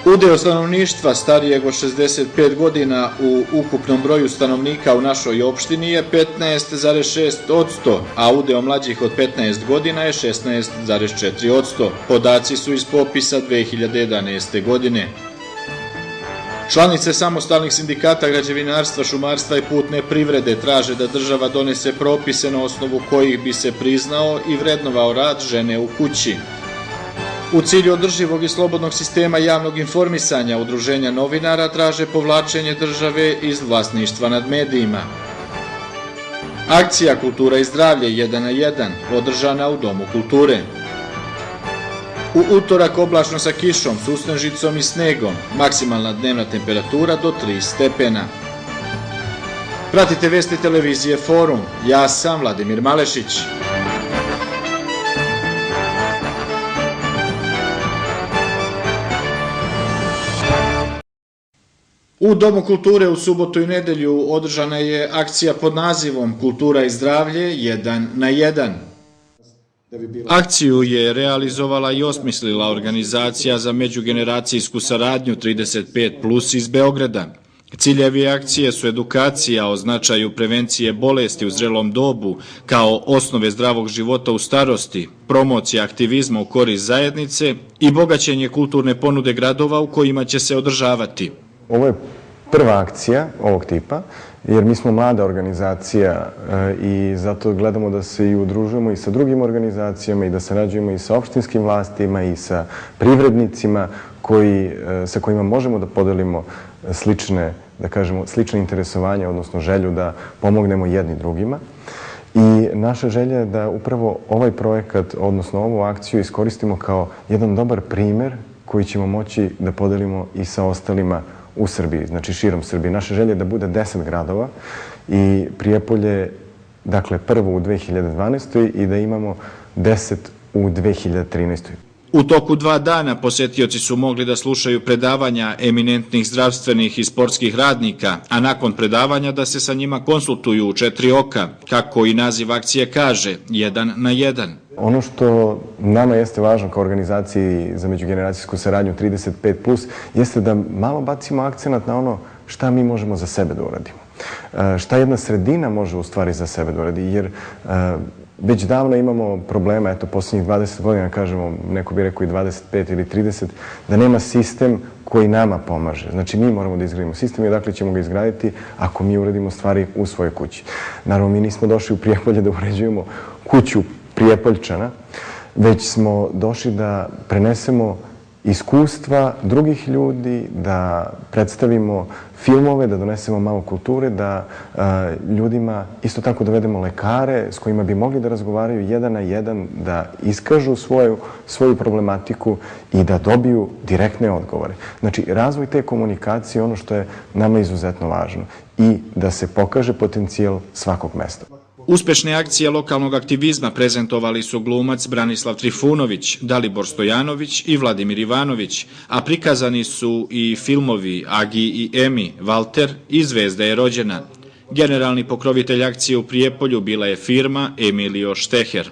Udeo stanovništva starijeg od 65 godina u ukupnom broju stanovnika u našoj opštini je 15,6%, a udeo mlađih od 15 godina je 16,4%. Podaci su iz popisa 2011. godine. Članice samostalnih sindikata građevinarstva, šumarstva i putne privrede traže da država donese propise na osnovu kojih bi se priznao i vrednovao rad žene u kući. U cilju održivog i slobodnog sistema javnog informisanja, udruženja novinara traže povlačenje države iz vlasništva nad medijima. Akcija Kultura i zdravlje 1 na 1 održana u Domu kulture. U utorak oblačno sa kišom, susnežicom i snegom, maksimalna dnevna temperatura do 3 stepena. Pratite vesti televizije Forum. Ja sam Vladimir Malešić. U Domu kulture u subotu i nedelju održana je akcija pod nazivom Kultura i zdravlje 1 na 1. Akciju je realizovala i osmislila organizacija za međugeneracijsku saradnju 35+ iz Beograda. Ciljevi akcije su edukacija o značaju prevencije bolesti u zrelom dobu kao osnove zdravog života u starosti, promocija aktivizma u korist zajednice i bogaćenje kulturne ponude gradova u kojima će se održavati. Ovo je prva akcija ovog tipa, jer mi smo mlada organizacija i zato gledamo da se i udružujemo i sa drugim organizacijama i da sarađujemo i sa opštinskim vlastima i sa privrednicima sa kojima možemo da podelimo slične, da kažemo, slične interesovanja, odnosno želju da pomognemo jedni drugima. I naša želja je da upravo ovaj projekat, odnosno ovu akciju iskoristimo kao jedan dobar primer koji ćemo moći da podelimo i sa ostalima u Srbiji, znači širom Srbije. Naša želja je da bude 10 gradova i Prijepolje, dakle, prvo u 2012. i da imamo 10 u 2013. U toku 2 dana posetioci su mogli da slušaju predavanja eminentnih zdravstvenih i sportskih radnika, a nakon predavanja da se sa njima konsultuju u 4 oka, kako i naziv akcije kaže, 1 na 1. Ono što nama jeste važno kao organizaciji za međugeneracijsku saradnju 35+, jeste da malo bacimo akcenat na ono šta mi možemo za sebe da uradimo. Šta jedna sredina može u stvari za sebe da uradi, jer već davno imamo problema, eto, posljednjih 20 godina, kažemo, neko bi rekao i 25 ili 30, da nema sistem koji nama pomaže. Znači, mi moramo da izgradimo sistem i odakle ćemo ga izgraditi ako mi uradimo stvari u svojoj kući. Naravno, mi nismo došli u Prijepolje da uređujemo kuću Prijepoljčana, već smo došli da prenesemo iskustva drugih ljudi, da predstavimo filmove, da donesemo malo kulture, da ljudima isto tako dovedemo lekare s kojima bi mogli da razgovaraju 1 na 1, da iskažu svoju problematiku i da dobiju direktne odgovore. Znači, razvoj te komunikacije je ono što je nama izuzetno važno i da se pokaže potencijal svakog mesta. Uspešne akcije lokalnog aktivizma prezentovali su glumac Branislav Trifunović, Dalibor Stojanović i Vladimir Ivanović, a prikazani su i filmovi Agi i Emi, Valter i Zvezda je rođena. Generalni pokrovitelj akcije u Prijepolju bila je firma Emilio Šteher.